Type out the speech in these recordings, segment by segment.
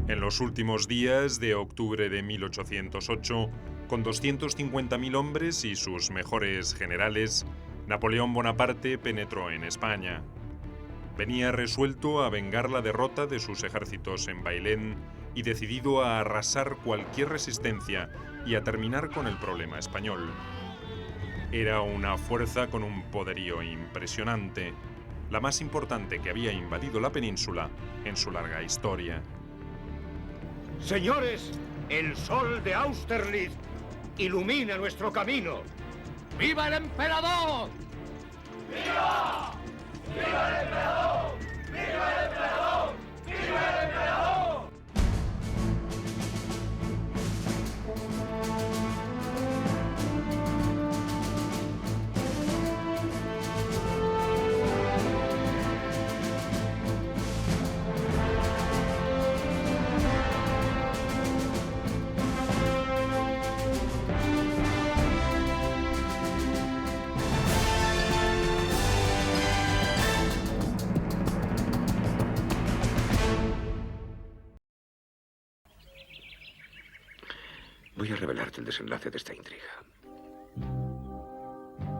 En los últimos días de octubre de 1808, con 250.000 hombres y sus mejores generales, Napoleón Bonaparte penetró en España. Venía resuelto a vengar la derrota de sus ejércitos en Bailén y decidido a arrasar cualquier resistencia y a terminar con el problema español. Era una fuerza con un poderío impresionante, la más importante que había invadido la península en su larga historia. Señores, el sol de Austerlitz ilumina nuestro camino. ¡Viva el emperador! ¡Viva! ¡Viva el emperador! ¡Viva el emperador! ¡Viva el emperador! Voy a revelarte el desenlace de esta intriga.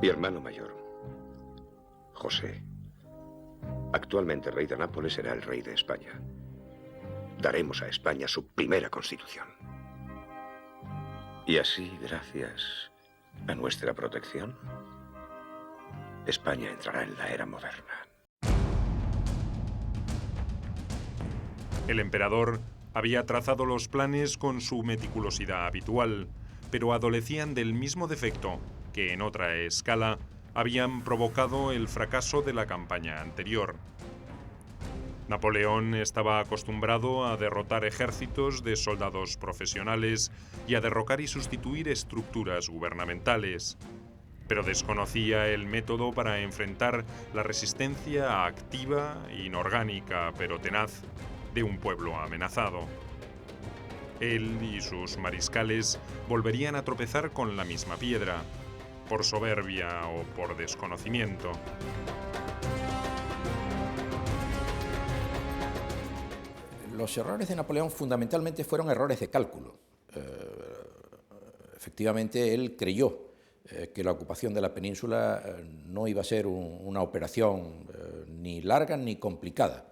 Mi hermano mayor, José, actualmente rey de Nápoles, será el rey de España. Daremos a España su primera constitución. Y así, gracias a nuestra protección, España entrará en la era moderna. El emperador había trazado los planes con su meticulosidad habitual, pero adolecían del mismo defecto que en otra escala habían provocado el fracaso de la campaña anterior. Napoleón estaba acostumbrado a derrotar ejércitos de soldados profesionales y a derrocar y sustituir estructuras gubernamentales, pero desconocía el método para enfrentar la resistencia activa, inorgánica pero tenaz, de un pueblo amenazado. Él y sus mariscales volverían a tropezar con la misma piedra, por soberbia o por desconocimiento. Los errores de Napoleón fundamentalmente fueron errores de cálculo. Efectivamente, él creyó que la ocupación de la península no iba a ser una operación ni larga ni complicada.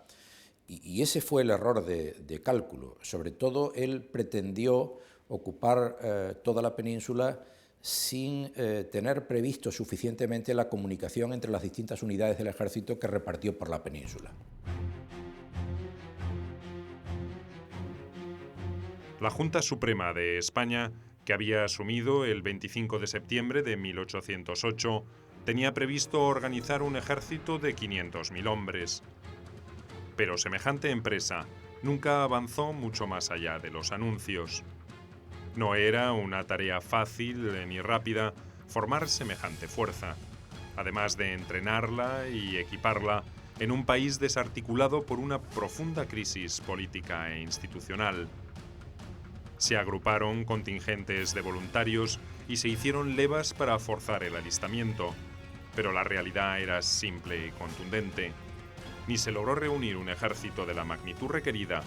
Y ese fue el error de cálculo. Sobre todo, él pretendió ocupar toda la península sin tener previsto suficientemente la comunicación entre las distintas unidades del ejército que repartió por la península. La Junta Suprema de España, que había asumido el 25 de septiembre de 1808, tenía previsto organizar un ejército de 500.000 hombres. Pero semejante empresa nunca avanzó mucho más allá de los anuncios. No era una tarea fácil ni rápida formar semejante fuerza, además de entrenarla y equiparla en un país desarticulado por una profunda crisis política e institucional. Se agruparon contingentes de voluntarios y se hicieron levas para forzar el alistamiento, pero la realidad era simple y contundente. Ni se logró reunir un ejército de la magnitud requerida,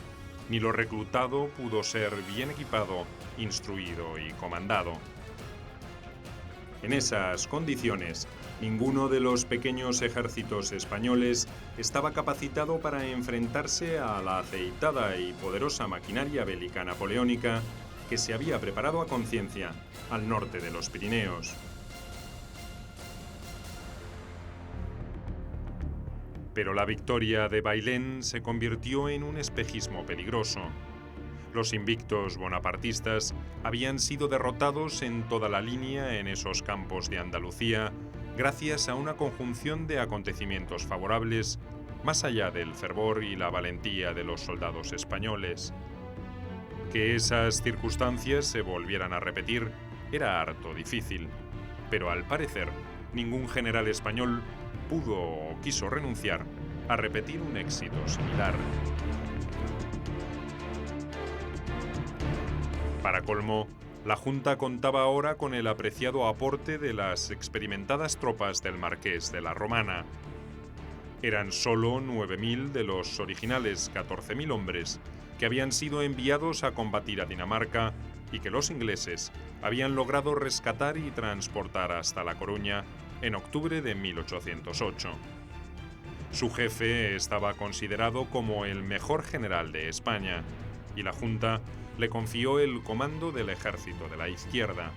ni lo reclutado pudo ser bien equipado, instruido y comandado. En esas condiciones, ninguno de los pequeños ejércitos españoles estaba capacitado para enfrentarse a la aceitada y poderosa maquinaria bélica napoleónica que se había preparado a conciencia al norte de los Pirineos. Pero la victoria de Bailén se convirtió en un espejismo peligroso. Los invictos bonapartistas habían sido derrotados en toda la línea en esos campos de Andalucía gracias a una conjunción de acontecimientos favorables más allá del fervor y la valentía de los soldados españoles. Que esas circunstancias se volvieran a repetir era harto difícil, pero al parecer ningún general español pudo o quiso renunciar a repetir un éxito similar. Para colmo, la Junta contaba ahora con el apreciado aporte de las experimentadas tropas del Marqués de la Romana. Eran solo 9.000 de los originales 14.000 hombres que habían sido enviados a combatir a Dinamarca y que los ingleses habían logrado rescatar y transportar hasta La Coruña en octubre de 1808. Su jefe estaba considerado como el mejor general de España y la Junta le confió el comando del ejército de la izquierda.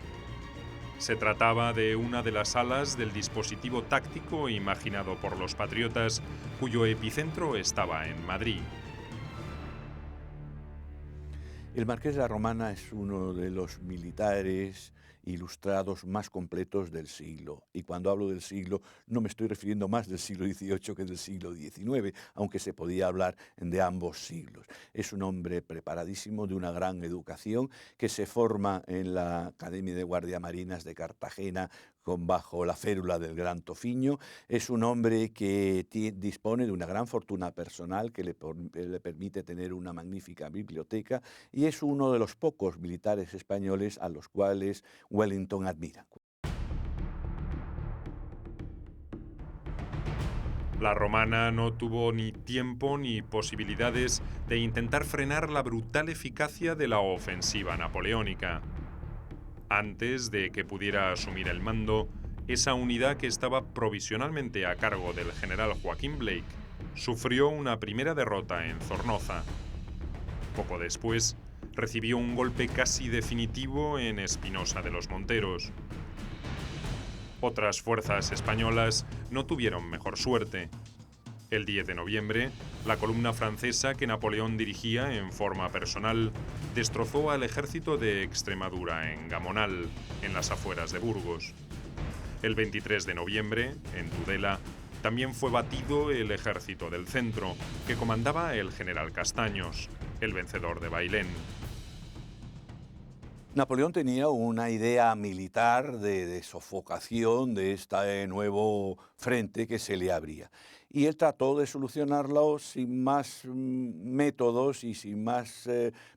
Se trataba de una de las alas del dispositivo táctico imaginado por los patriotas, cuyo epicentro estaba en Madrid. El Marqués de la Romana es uno de los militares ilustrados más completos del siglo. Y cuando hablo del siglo, no me estoy refiriendo más del siglo XVIII que del siglo XIX, aunque se podía hablar de ambos siglos. Es un hombre preparadísimo, de una gran educación, que se forma en la Academia de Guardiamarinas de Cartagena bajo la férula del Gran Tofiño. Es un hombre que dispone de una gran fortuna personal que le permite tener una magnífica biblioteca, y es uno de los pocos militares españoles a los cuales Wellington admira. La Romana no tuvo ni tiempo ni posibilidades de intentar frenar la brutal eficacia de la ofensiva napoleónica. Antes de que pudiera asumir el mando, esa unidad que estaba provisionalmente a cargo del general Joaquín Blake sufrió una primera derrota en Zornoza. Poco después, recibió un golpe casi definitivo en Espinosa de los Monteros. Otras fuerzas españolas no tuvieron mejor suerte. El 10 de noviembre, la columna francesa que Napoleón dirigía en forma personal destrozó al ejército de Extremadura en Gamonal, en las afueras de Burgos. El 23 de noviembre, en Tudela, también fue batido el ejército del centro, que comandaba el general Castaños, el vencedor de Bailén. Napoleón tenía una idea militar de sofocación de este nuevo frente que se le abría. Y él trató de solucionarlo sin más métodos y sin más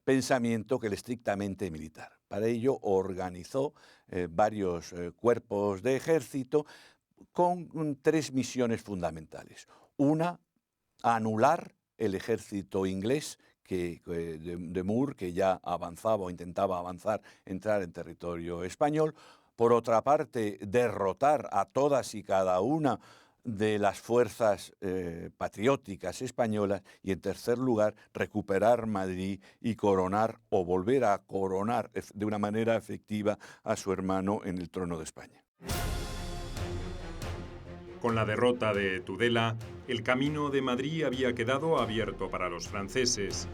pensamiento que el estrictamente militar. Para ello organizó varios cuerpos de ejército con tres misiones fundamentales. Una, anular el ejército inglés de Moore, que ya avanzaba o intentaba avanzar, entrar en territorio español. Por otra parte, derrotar a todas y cada una de las fuerzas patrióticas españolas. Y en tercer lugar, recuperar Madrid y coronar o volver a coronar de una manera efectiva a su hermano en el trono de España. Con la derrota de Tudela, el camino de Madrid había quedado abierto para los franceses.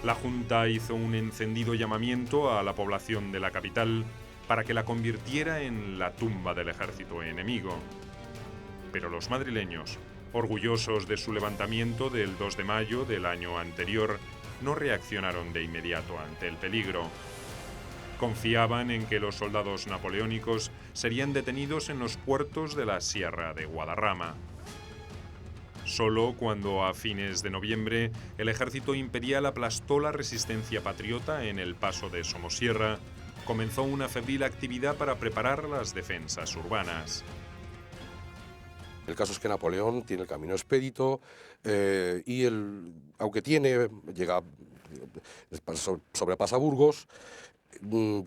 La Junta hizo un encendido llamamiento a la población de la capital para que la convirtiera en la tumba del ejército enemigo. Pero los madrileños, orgullosos de su levantamiento del 2 de mayo del año anterior, no reaccionaron de inmediato ante el peligro. Confiaban en que los soldados napoleónicos serían detenidos en los puertos de la Sierra de Guadarrama. Solo cuando a fines de noviembre el ejército imperial aplastó la resistencia patriota en el paso de Somosierra, comenzó una febril actividad para preparar las defensas urbanas. El caso es que Napoleón tiene el camino expedito y aunque sobrepasa Burgos.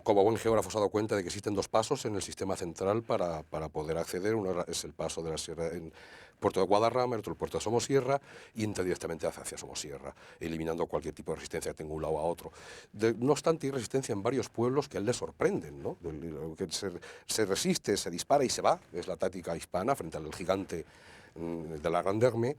Como buen geógrafo se ha dado cuenta de que existen dos pasos en el sistema central para poder acceder. Uno es el paso de la sierra en Puerto de Guadarrama, el otro el puerto de Somosierra, y entra directamente hacia Somosierra, eliminando cualquier tipo de resistencia que tenga un lado a otro. No obstante, hay resistencia en varios pueblos que a él le sorprenden, ¿no? Que se resiste, se dispara y se va. Es la táctica hispana frente al gigante de la Grande Armée.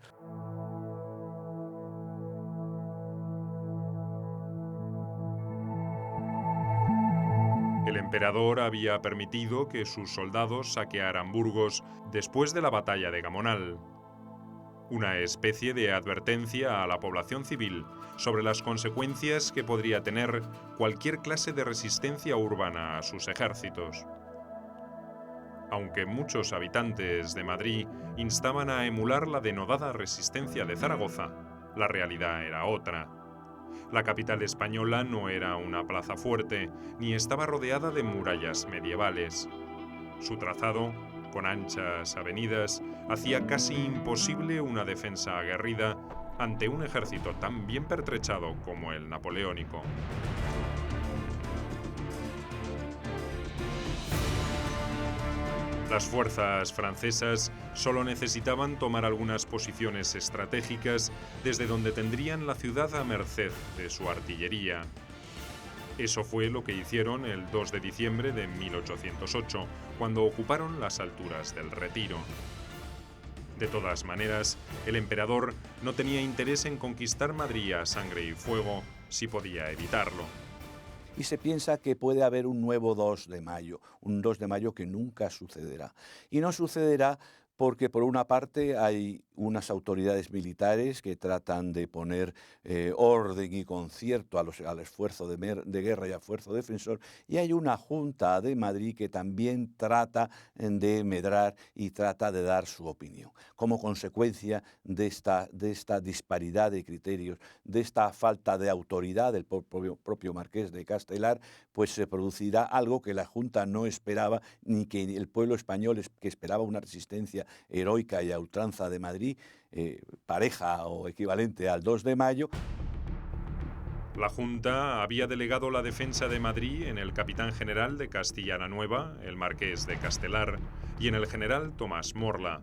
El emperador había permitido que sus soldados saquearan Burgos después de la batalla de Gamonal, una especie de advertencia a la población civil sobre las consecuencias que podría tener cualquier clase de resistencia urbana a sus ejércitos. Aunque muchos habitantes de Madrid instaban a emular la denodada resistencia de Zaragoza, la realidad era otra. La capital española no era una plaza fuerte, ni estaba rodeada de murallas medievales. Su trazado con anchas avenidas, hacía casi imposible una defensa aguerrida ante un ejército tan bien pertrechado como el napoleónico. Las fuerzas francesas solo necesitaban tomar algunas posiciones estratégicas desde donde tendrían la ciudad a merced de su artillería. Eso fue lo que hicieron el 2 de diciembre de 1808, cuando ocuparon las alturas del Retiro. De todas maneras, el emperador no tenía interés en conquistar Madrid a sangre y fuego si podía evitarlo. Y se piensa que puede haber un nuevo 2 de mayo, un 2 de mayo que nunca sucederá. Y no sucederá porque por una parte hay unas autoridades militares que tratan de poner orden y concierto al esfuerzo de guerra y al esfuerzo defensor, y hay una Junta de Madrid que también trata de medrar y trata de dar su opinión. Como consecuencia de esta disparidad de criterios, de esta falta de autoridad del propio Marqués de Castelar, pues se producirá algo que la Junta no esperaba, ni que el pueblo español, que esperaba una resistencia heroica y a ultranza de Madrid, pareja o equivalente al 2 de mayo. La Junta había delegado la defensa de Madrid en el capitán general de Castilla la Nueva, el Marqués de Castelar, y en el general Tomás Morla,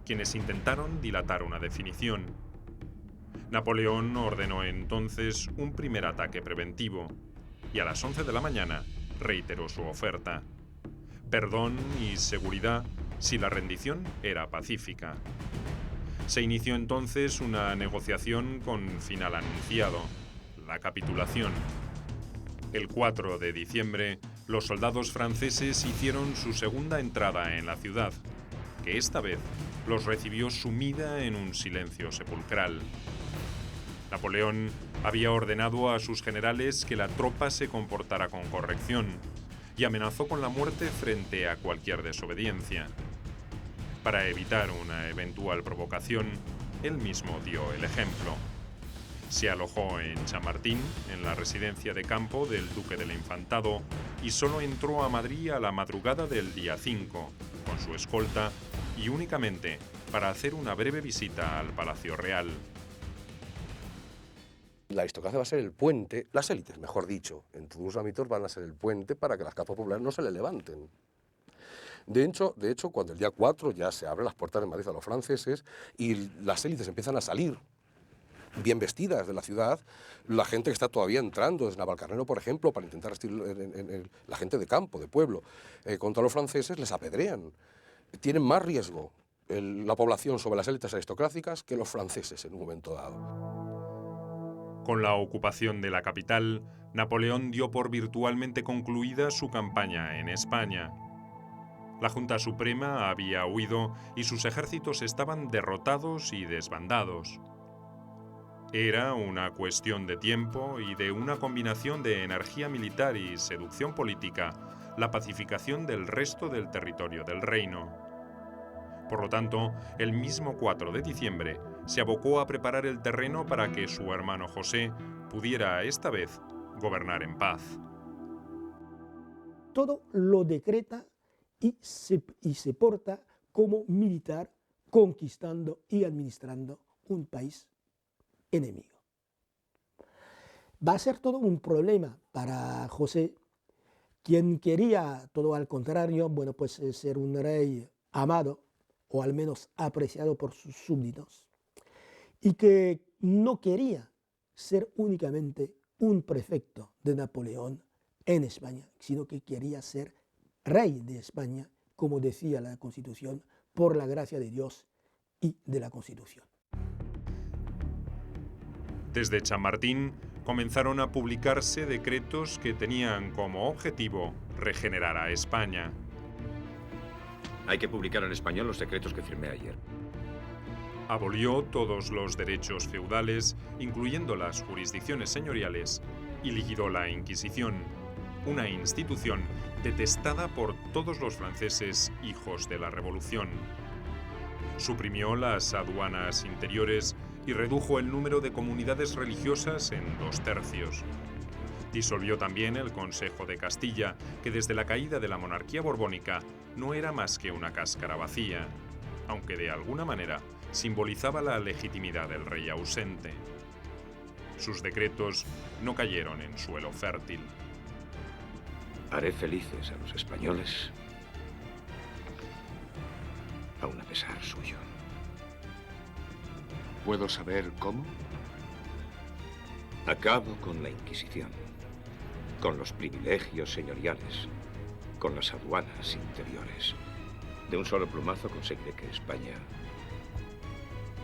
quienes intentaron dilatar una definición. Napoleón ordenó entonces un primer ataque preventivo, y a las 11 de la mañana reiteró su oferta: perdón y seguridad si la rendición era pacífica. Se inició entonces una negociación con final anunciado: la capitulación. El 4 de diciembre, los soldados franceses hicieron su segunda entrada en la ciudad, que esta vez los recibió sumida en un silencio sepulcral. Napoleón había ordenado a sus generales que la tropa se comportara con corrección y amenazó con la muerte frente a cualquier desobediencia. Para evitar una eventual provocación, él mismo dio el ejemplo. Se alojó en Chamartín, en la residencia de campo del duque del Infantado, y solo entró a Madrid a la madrugada del día 5, con su escolta y únicamente para hacer una breve visita al Palacio Real. La aristocracia va a ser el puente, las élites, mejor dicho, en todos los ámbitos van a ser el puente para que las capas populares no se le levanten. De hecho, cuando el día 4 ya se abren las puertas de Madrid a los franceses y las élites empiezan a salir bien vestidas de la ciudad, la gente que está todavía entrando desde Navalcarnero, por ejemplo, para intentar resistir la gente de campo, de pueblo, contra los franceses, les apedrean. Tienen más riesgo la población sobre las élites aristocráticas que los franceses en un momento dado. Con la ocupación de la capital, Napoleón dio por virtualmente concluida su campaña en España. La Junta Suprema había huido y sus ejércitos estaban derrotados y desbandados. Era una cuestión de tiempo y de una combinación de energía militar y seducción política la pacificación del resto del territorio del reino. Por lo tanto, el mismo 4 de diciembre se abocó a preparar el terreno para que su hermano José pudiera esta vez gobernar en paz. Todo lo decreta y se porta como militar, conquistando y administrando un país enemigo. Va a ser todo un problema para José, quien quería, todo al contrario, ser un rey amado, o al menos apreciado por sus súbditos, y que no quería ser únicamente un prefecto de Napoleón en España, sino que quería ser rey de España, como decía la Constitución, por la gracia de Dios y de la Constitución. Desde Chamartín comenzaron a publicarse decretos que tenían como objetivo regenerar a España. Hay que publicar en español los decretos que firmé ayer. Abolió todos los derechos feudales, incluyendo las jurisdicciones señoriales, y liquidó la Inquisición, una institución detestada por todos los franceses hijos de la Revolución. Suprimió las aduanas interiores y redujo el número de comunidades religiosas en 2/3. Disolvió también el Consejo de Castilla, que desde la caída de la monarquía borbónica no era más que una cáscara vacía, aunque de alguna manera simbolizaba la legitimidad del rey ausente. Sus decretos no cayeron en suelo fértil. Haré felices a los españoles, aun a pesar suyo. ¿Puedo saber cómo? Acabo con la Inquisición, con los privilegios señoriales, con las aduanas interiores. De un solo plumazo conseguiré que España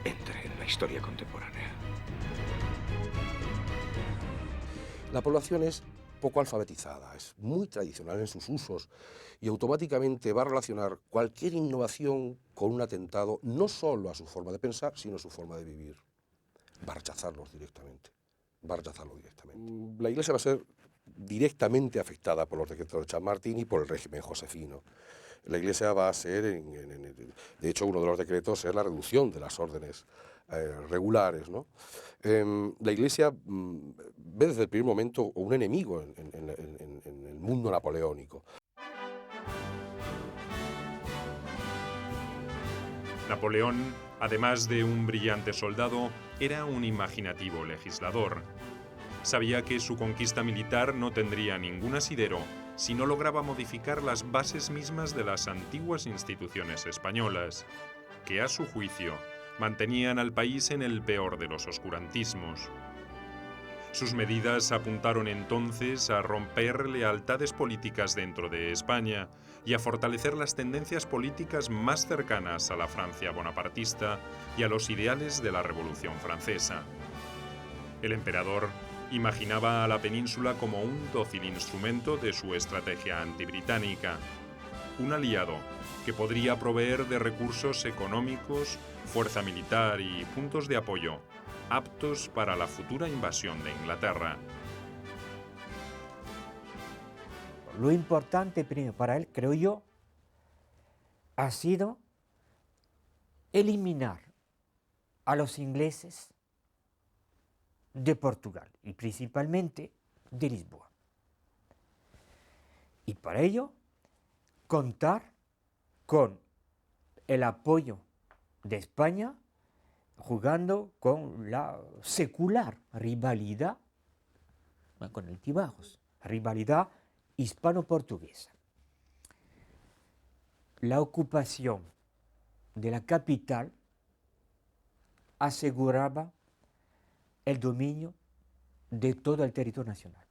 entre en la historia contemporánea. La población es poco alfabetizada, es muy tradicional en sus usos y automáticamente va a relacionar cualquier innovación con un atentado no solo a su forma de pensar, sino a su forma de vivir. Va a rechazarlos directamente. Va a rechazarlo directamente. La Iglesia va a ser directamente afectada por los decretos de Chamartín y por el régimen josefino. La Iglesia va a ser, de hecho, uno de los decretos es la reducción de las órdenes regulares, ¿no? La Iglesia ve desde el primer momento un enemigo en el mundo napoleónico. Napoleón, además de un brillante soldado, era un imaginativo legislador. Sabía que su conquista militar no tendría ningún asidero si no lograba modificar las bases mismas de las antiguas instituciones españolas, que a su juicio mantenían al país en el peor de los oscurantismos. Sus medidas apuntaron entonces a romper lealtades políticas dentro de España y a fortalecer las tendencias políticas más cercanas a la Francia bonapartista y a los ideales de la Revolución Francesa. El emperador imaginaba a la península como un dócil instrumento de su estrategia antibritánica, un aliado que podría proveer de recursos económicos, fuerza militar y puntos de apoyo aptos para la futura invasión de Inglaterra. Lo importante primero para él, creo yo, ha sido eliminar a los ingleses de Portugal y principalmente de Lisboa. Y para ello, contar con el apoyo de España jugando con la secular rivalidad, con altibajos, rivalidad hispano-portuguesa. La ocupación de la capital aseguraba el dominio de todo el territorio nacional.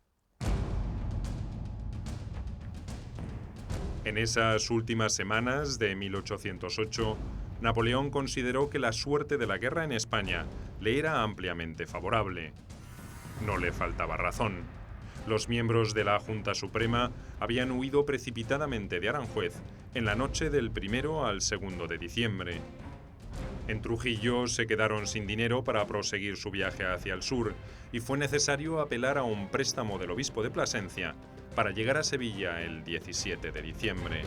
En esas últimas semanas de 1808, Napoleón consideró que la suerte de la guerra en España le era ampliamente favorable. No le faltaba razón. Los miembros de la Junta Suprema habían huido precipitadamente de Aranjuez en la noche del 1 al 2 de diciembre. En Trujillo se quedaron sin dinero para proseguir su viaje hacia el sur y fue necesario apelar a un préstamo del obispo de Plasencia para llegar a Sevilla el 17 de diciembre.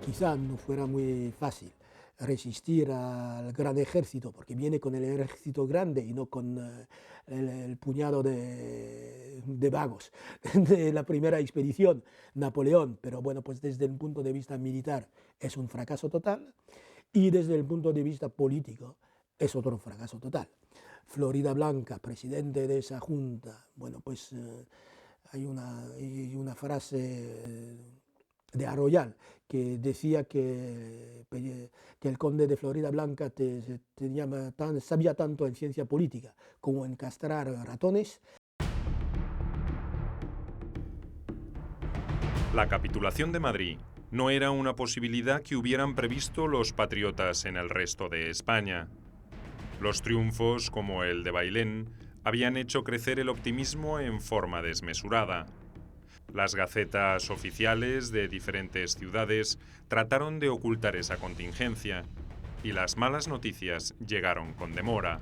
Quizá no fuera muy fácil resistir al gran ejército, porque viene con el ejército grande y no con el puñado de vagos de la primera expedición, Napoleón. Pero bueno, pues desde el punto de vista militar es un fracaso total y desde el punto de vista político es otro fracaso total. Floridablanca, presidente de esa junta, bueno, pues hay una frase de Arroyal que decía que el conde de Floridablanca sabía tanto en ciencia política como en castrar ratones. La capitulación de Madrid no era una posibilidad que hubieran previsto los patriotas en el resto de España. Los triunfos, como el de Bailén, habían hecho crecer el optimismo en forma desmesurada. Las gacetas oficiales de diferentes ciudades trataron de ocultar esa contingencia y las malas noticias llegaron con demora.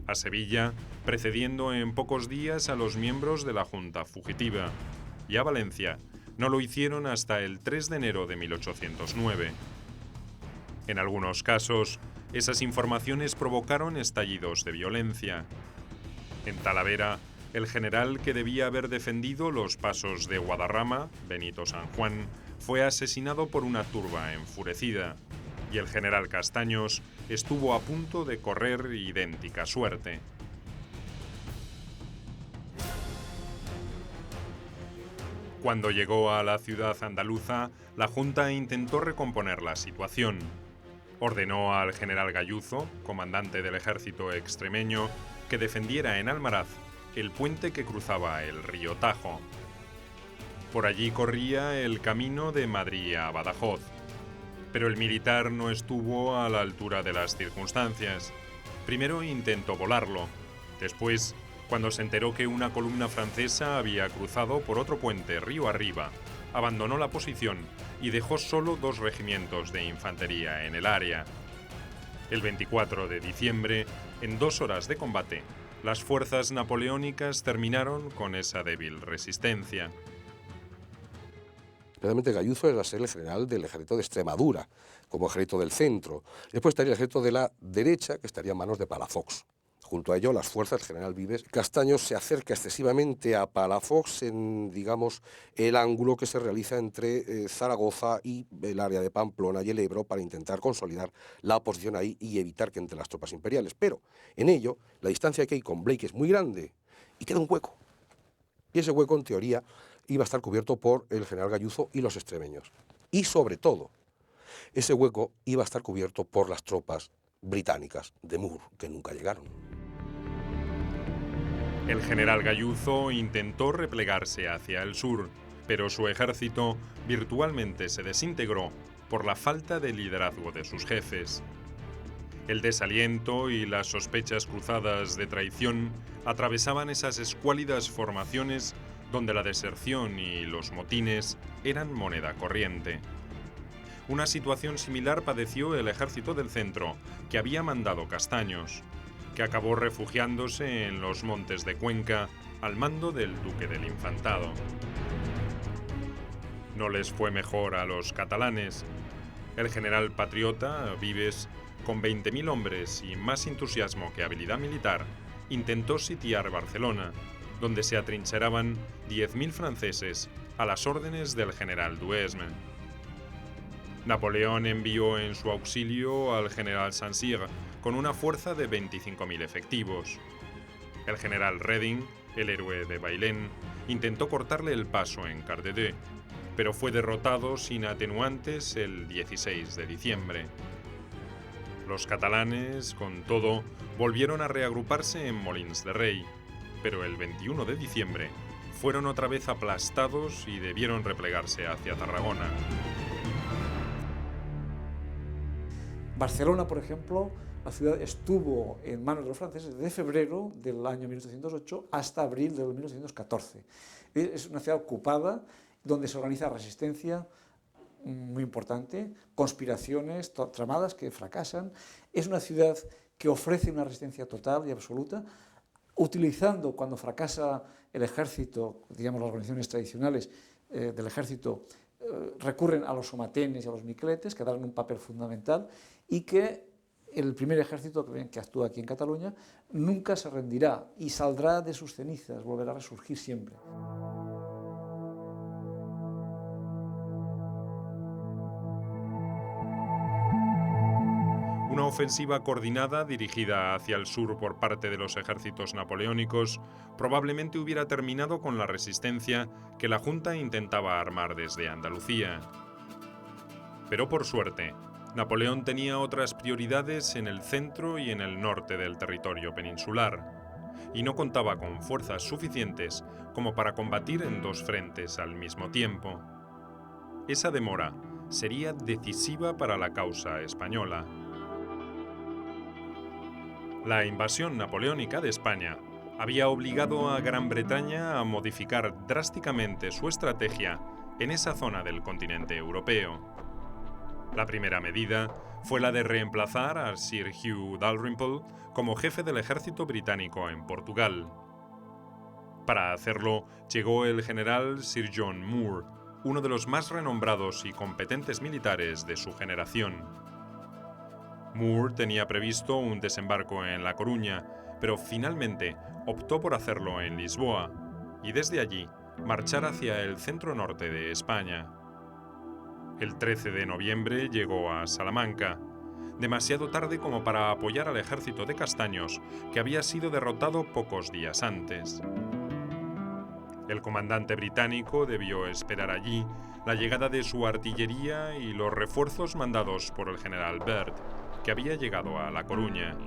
A Sevilla, precediendo en pocos días a los miembros de la Junta fugitiva, y a Valencia, no lo hicieron hasta el 3 de enero de 1809. En algunos casos, esas informaciones provocaron estallidos de violencia. En Talavera, el general que debía haber defendido los pasos de Guadarrama, Benito San Juan, fue asesinado por una turba enfurecida, y el general Castaños estuvo a punto de correr idéntica suerte. Cuando llegó a la ciudad andaluza, la Junta intentó recomponer la situación. Ordenó al general Gayuzo, comandante del ejército extremeño, que defendiera en Almaraz el puente que cruzaba el río Tajo. Por allí corría el camino de Madrid a Badajoz. Pero el militar no estuvo a la altura de las circunstancias. Primero intentó volarlo. Después, cuando se enteró que una columna francesa había cruzado por otro puente río arriba, abandonó la posición y dejó solo 2 regimientos de infantería en el área. El 24 de diciembre, en 2 horas de combate, las fuerzas napoleónicas terminaron con esa débil resistencia. Realmente Gayuzo era el general del ejército de Extremadura, como ejército del centro. Después estaría el ejército de la derecha, que estaría en manos de Palafox. Junto a ello, las fuerzas del general Vives. Castaños se acerca excesivamente a Palafox en, digamos, el ángulo que se realiza entre Zaragoza y el área de Pamplona y el Ebro para intentar consolidar la posición ahí y evitar que entre las tropas imperiales. Pero en ello, la distancia que hay con Blake es muy grande y queda un hueco. Y ese hueco, en teoría, iba a estar cubierto por el general Gayuzo y los extremeños. Y sobre todo, ese hueco iba a estar cubierto por las tropas británicas de Moore, que nunca llegaron. El general Gayuzo intentó replegarse hacia el sur, pero su ejército virtualmente se desintegró por la falta de liderazgo de sus jefes. El desaliento y las sospechas cruzadas de traición atravesaban esas escuálidas formaciones donde la deserción y los motines eran moneda corriente. Una situación similar padeció el ejército del centro, que había mandado Castaños, que acabó refugiándose en los montes de Cuenca al mando del duque del Infantado. No les fue mejor a los catalanes. El general patriota, Vives, con 20.000 hombres y más entusiasmo que habilidad militar, intentó sitiar Barcelona, donde se atrincheraban 10.000 franceses a las órdenes del general Duhesme. Napoleón envió en su auxilio al general Saint-Cyr con una fuerza de 25.000 efectivos. El general Reding, el héroe de Bailén, intentó cortarle el paso en Cardedeu, pero fue derrotado sin atenuantes el 16 de diciembre. Los catalanes, con todo, volvieron a reagruparse en Molins de Rey, pero el 21 de diciembre fueron otra vez aplastados y debieron replegarse hacia Tarragona. Barcelona, por ejemplo, la ciudad estuvo en manos de los franceses desde febrero del año 1808 hasta abril de 1814. Es una ciudad ocupada donde se organiza resistencia muy importante, conspiraciones tramadas que fracasan. Es una ciudad que ofrece una resistencia total y absoluta, utilizando, cuando fracasa el ejército, digamos las organizaciones tradicionales del ejército, recurren a los somatenes y a los miqueletes, que dan un papel fundamental, y que el primer ejército que actúa aquí en Cataluña nunca se rendirá y saldrá de sus cenizas, volverá a resurgir siempre. Una ofensiva coordinada dirigida hacia el sur por parte de los ejércitos napoleónicos probablemente hubiera terminado con la resistencia que la Junta intentaba armar desde Andalucía. Pero por suerte, Napoleón tenía otras prioridades en el centro y en el norte del territorio peninsular, y no contaba con fuerzas suficientes como para combatir en 2 frentes al mismo tiempo. Esa demora sería decisiva para la causa española. La invasión napoleónica de España había obligado a Gran Bretaña a modificar drásticamente su estrategia en esa zona del continente europeo. La primera medida fue la de reemplazar a Sir Hugh Dalrymple como jefe del ejército británico en Portugal. Para hacerlo, llegó el general Sir John Moore, uno de los más renombrados y competentes militares de su generación. Moore tenía previsto un desembarco en La Coruña, pero finalmente optó por hacerlo en Lisboa y desde allí marchar hacia el centro norte de España. El 13 de noviembre llegó a Salamanca, demasiado tarde como para apoyar al ejército de Castaños, que había sido derrotado pocos días antes. El comandante británico debió esperar allí la llegada de su artillería y los refuerzos mandados por el general Byrd, que había llegado a La Coruña.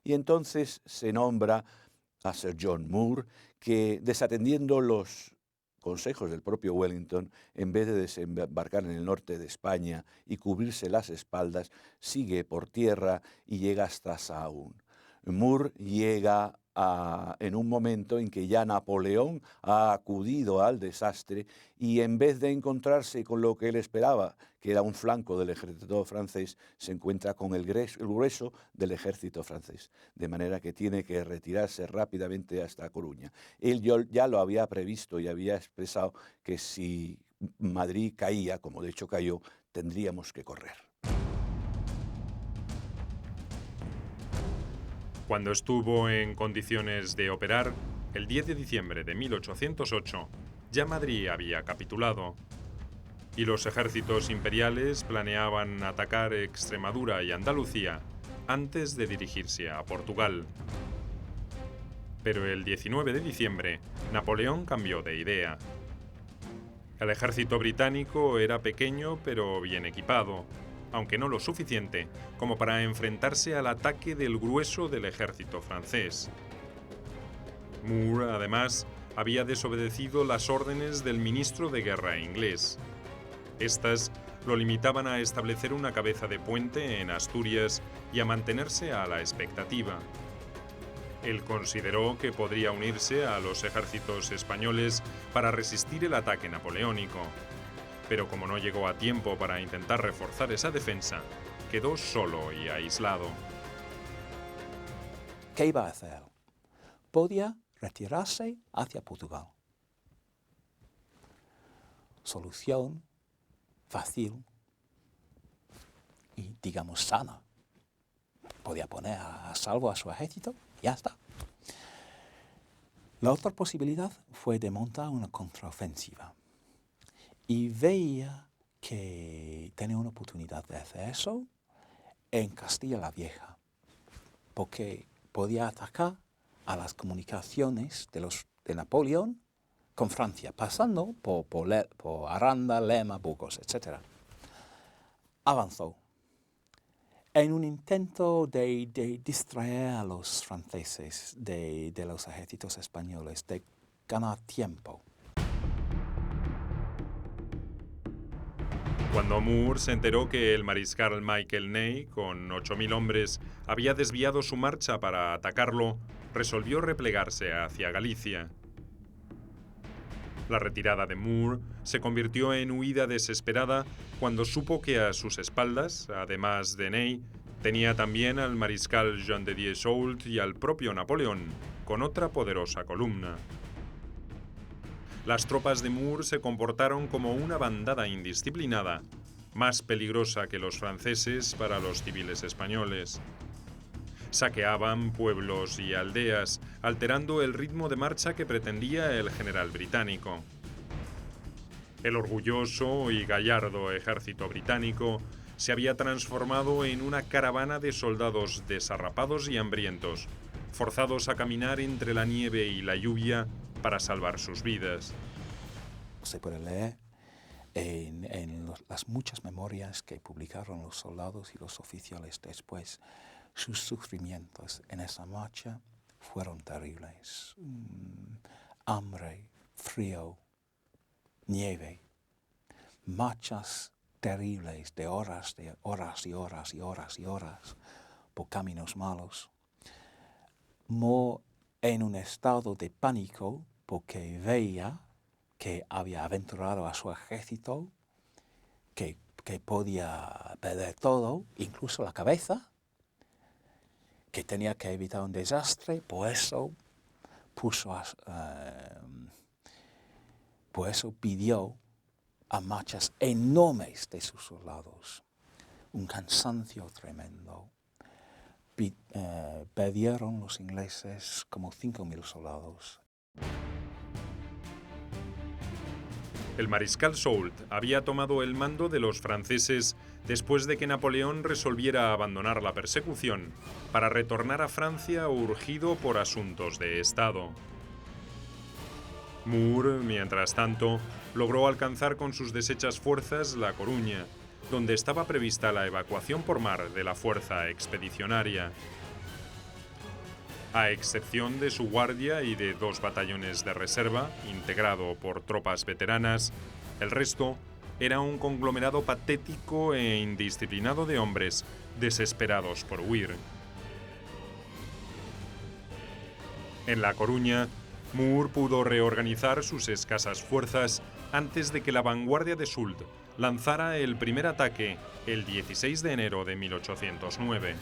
Y entonces se nombra a Sir John Moore, que desatendiendo los consejos del propio Wellington, en vez de desembarcar en el norte de España y cubrirse las espaldas, sigue por tierra y llega hasta Sahagún. Moore llega en un momento en que ya Napoleón ha acudido al desastre y en vez de encontrarse con lo que él esperaba, que era un flanco del ejército francés, se encuentra con el grueso del ejército francés, de manera que tiene que retirarse rápidamente hasta Coruña. Él ya lo había previsto y había expresado que si Madrid caía, como de hecho cayó, tendríamos que correr. Cuando estuvo en condiciones de operar, el 10 de diciembre de 1808, ya Madrid había capitulado, y los ejércitos imperiales planeaban atacar Extremadura y Andalucía antes de dirigirse a Portugal. Pero el 19 de diciembre, Napoleón cambió de idea. El ejército británico era pequeño pero bien equipado, aunque no lo suficiente como para enfrentarse al ataque del grueso del ejército francés. Moore, además, había desobedecido las órdenes del ministro de Guerra inglés. Estas lo limitaban a establecer una cabeza de puente en Asturias y a mantenerse a la expectativa. Él consideró que podría unirse a los ejércitos españoles para resistir el ataque napoleónico, pero como no llegó a tiempo para intentar reforzar esa defensa, quedó solo y aislado. ¿Qué iba a hacer? Podía retirarse hacia Portugal. Solución fácil y, digamos, sana. Podía poner a salvo a su ejército, ya está. La otra posibilidad fue de montar una contraofensiva. Y veía que tenía una oportunidad de hacer eso en Castilla la Vieja, porque podía atacar a las comunicaciones de Napoleón con Francia, pasando por Aranda, Lema, Burgos, etc. Avanzó en un intento de distraer a los franceses de los ejércitos españoles, de ganar tiempo. Cuando Moore se enteró que el mariscal Michael Ney, con 8.000 hombres, había desviado su marcha para atacarlo, resolvió replegarse hacia Galicia. La retirada de Moore se convirtió en huida desesperada cuando supo que a sus espaldas, además de Ney, tenía también al mariscal Jean de Diez-Soult y al propio Napoleón, con otra poderosa columna. Las tropas de Moore se comportaron como una bandada indisciplinada, más peligrosa que los franceses para los civiles españoles. Saqueaban pueblos y aldeas, alterando el ritmo de marcha que pretendía el general británico. El orgulloso y gallardo ejército británico se había transformado en una caravana de soldados desarrapados y hambrientos, forzados a caminar entre la nieve y la lluvia para salvar sus vidas. Se puede leer en las muchas memorias que publicaron los soldados y los oficiales después. Sus sufrimientos en esa marcha fueron terribles. Hambre, frío, nieve, marchas terribles de horas y horas y horas por caminos malos. Moore en un estado de pánico porque veía que había aventurado a su ejército, que podía perder todo, incluso la cabeza, que tenía que evitar un desastre, por eso pidió a marchas enormes de sus soldados, un cansancio tremendo. Perdieron los ingleses como 5.000 soldados. El mariscal Soult había tomado el mando de los franceses después de que Napoleón resolviera abandonar la persecución para retornar a Francia urgido por asuntos de Estado. Moore, mientras tanto, logró alcanzar con sus deshechas fuerzas La Coruña, donde estaba prevista la evacuación por mar de la fuerza expedicionaria. A excepción de su guardia y de 2 batallones de reserva, integrado por tropas veteranas, el resto era un conglomerado patético e indisciplinado de hombres desesperados por huir. En La Coruña, Moore pudo reorganizar sus escasas fuerzas antes de que la vanguardia de Soult lanzara el primer ataque el 16 de enero de 1809.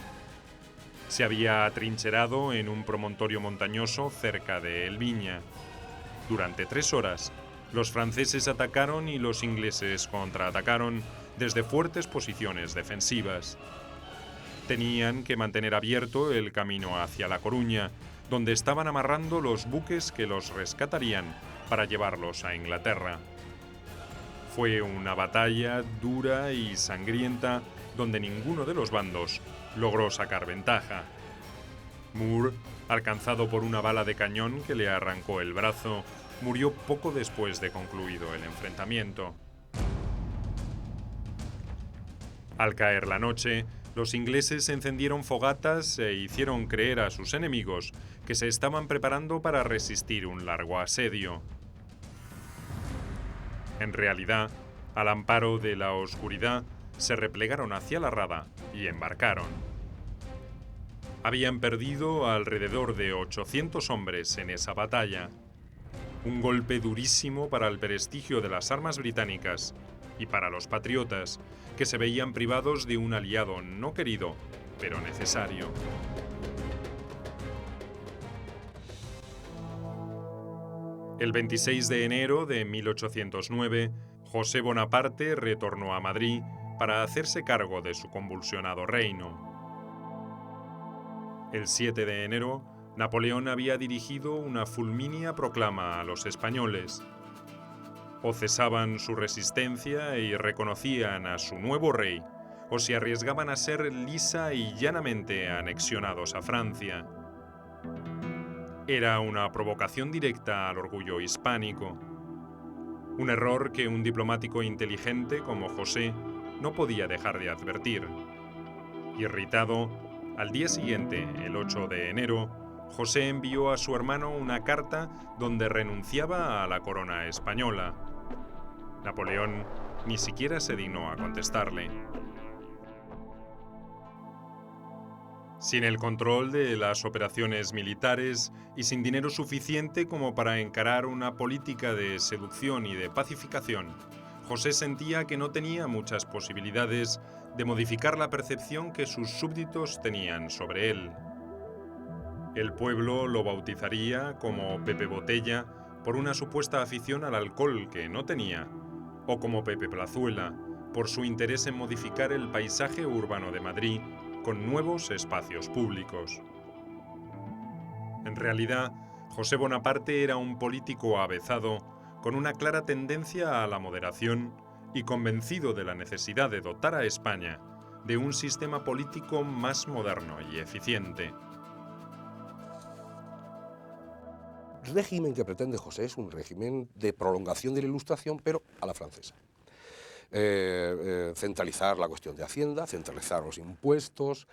Se había atrincherado en un promontorio montañoso cerca de El Viña. Durante 3 horas, los franceses atacaron y los ingleses contraatacaron desde fuertes posiciones defensivas. Tenían que mantener abierto el camino hacia La Coruña, donde estaban amarrando los buques que los rescatarían para llevarlos a Inglaterra. Fue una batalla dura y sangrienta donde ninguno de los bandos logró sacar ventaja. Moore, alcanzado por una bala de cañón que le arrancó el brazo, murió poco después de concluido el enfrentamiento. Al caer la noche, los ingleses encendieron fogatas e hicieron creer a sus enemigos que se estaban preparando para resistir un largo asedio. En realidad, al amparo de la oscuridad, se replegaron hacia la rada y embarcaron. Habían perdido alrededor de 800 hombres en esa batalla. Un golpe durísimo para el prestigio de las armas británicas y para los patriotas, que se veían privados de un aliado no querido, pero necesario. El 26 de enero de 1809, José Bonaparte retornó a Madrid para hacerse cargo de su convulsionado reino. El 7 de enero, Napoleón había dirigido una fulmínea proclama a los españoles. O cesaban su resistencia y reconocían a su nuevo rey, o se arriesgaban a ser lisa y llanamente anexionados a Francia. Era una provocación directa al orgullo hispánico. Un error que un diplomático inteligente como José no podía dejar de advertir. Irritado, al día siguiente, el 8 de enero, José envió a su hermano una carta donde renunciaba a la corona española. Napoleón ni siquiera se dignó a contestarle. Sin el control de las operaciones militares y sin dinero suficiente como para encarar una política de seducción y de pacificación, José sentía que no tenía muchas posibilidades de modificar la percepción que sus súbditos tenían sobre él. El pueblo lo bautizaría como Pepe Botella por una supuesta afición al alcohol que no tenía, o como Pepe Plazuela por su interés en modificar el paisaje urbano de Madrid con nuevos espacios públicos. En realidad, José Bonaparte era un político avezado con una clara tendencia a la moderación y convencido de la necesidad de dotar a España de un sistema político más moderno y eficiente. El régimen que pretende José es un régimen de prolongación de la Ilustración, pero a la francesa. Centralizar la cuestión de Hacienda, centralizar los impuestos,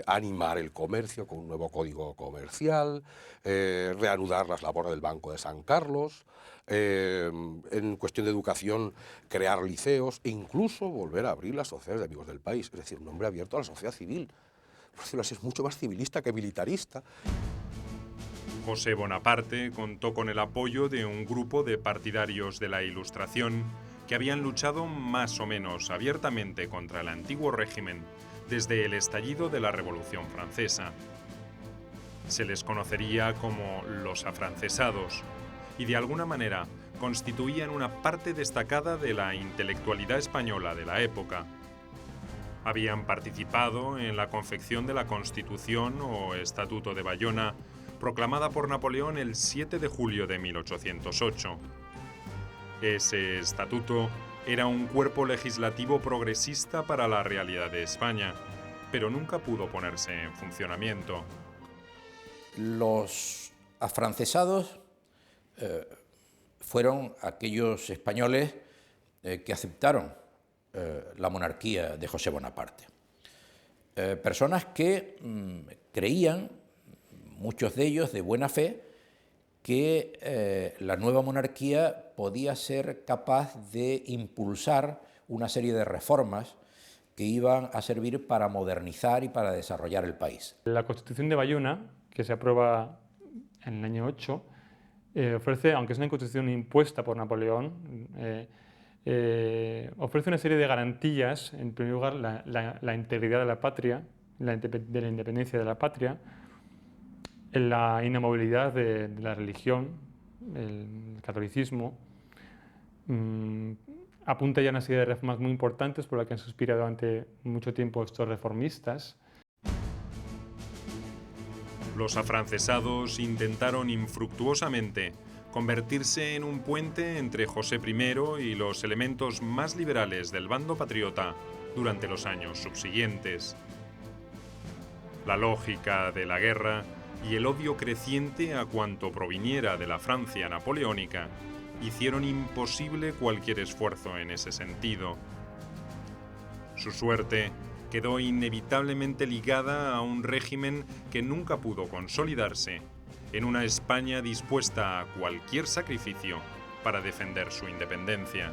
animar el comercio con un nuevo código comercial, reanudar las labores del Banco de San Carlos, en cuestión de educación crear liceos e incluso volver a abrir las sociedades de amigos del país, es decir, un hombre abierto a la sociedad civil. Por decirlo así, es mucho más civilista que militarista. José Bonaparte contó con el apoyo de un grupo de partidarios de la Ilustración que habían luchado más o menos abiertamente contra el antiguo régimen desde el estallido de la Revolución Francesa. Se les conocería como los afrancesados y de alguna manera constituían una parte destacada de la intelectualidad española de la época. Habían participado en la confección de la Constitución o Estatuto de Bayona, proclamada por Napoleón el 7 de julio de 1808. Ese estatuto era un cuerpo legislativo progresista para la realidad de España, pero nunca pudo ponerse en funcionamiento. Los afrancesados fueron aquellos españoles que aceptaron la monarquía de José Bonaparte. Personas que creían, muchos de ellos de buena fe, que la nueva monarquía podía ser capaz de impulsar una serie de reformas que iban a servir para modernizar y para desarrollar el país. La Constitución de Bayona, que se aprueba en el año 8, ofrece, aunque es una constitución impuesta por Napoleón, ofrece una serie de garantías. En primer lugar, la integridad de la patria, de la independencia de la patria, la inamovilidad de la religión, el catolicismo. Apunta ya una serie de reformas muy importantes por las que han suspirado durante mucho tiempo estos reformistas. Los afrancesados intentaron infructuosamente convertirse en un puente entre José I y los elementos más liberales del bando patriota durante los años subsiguientes. La lógica de la guerra y el odio creciente a cuanto proviniera de la Francia napoleónica hicieron imposible cualquier esfuerzo en ese sentido. Su suerte quedó inevitablemente ligada a un régimen que nunca pudo consolidarse en una España dispuesta a cualquier sacrificio para defender su independencia.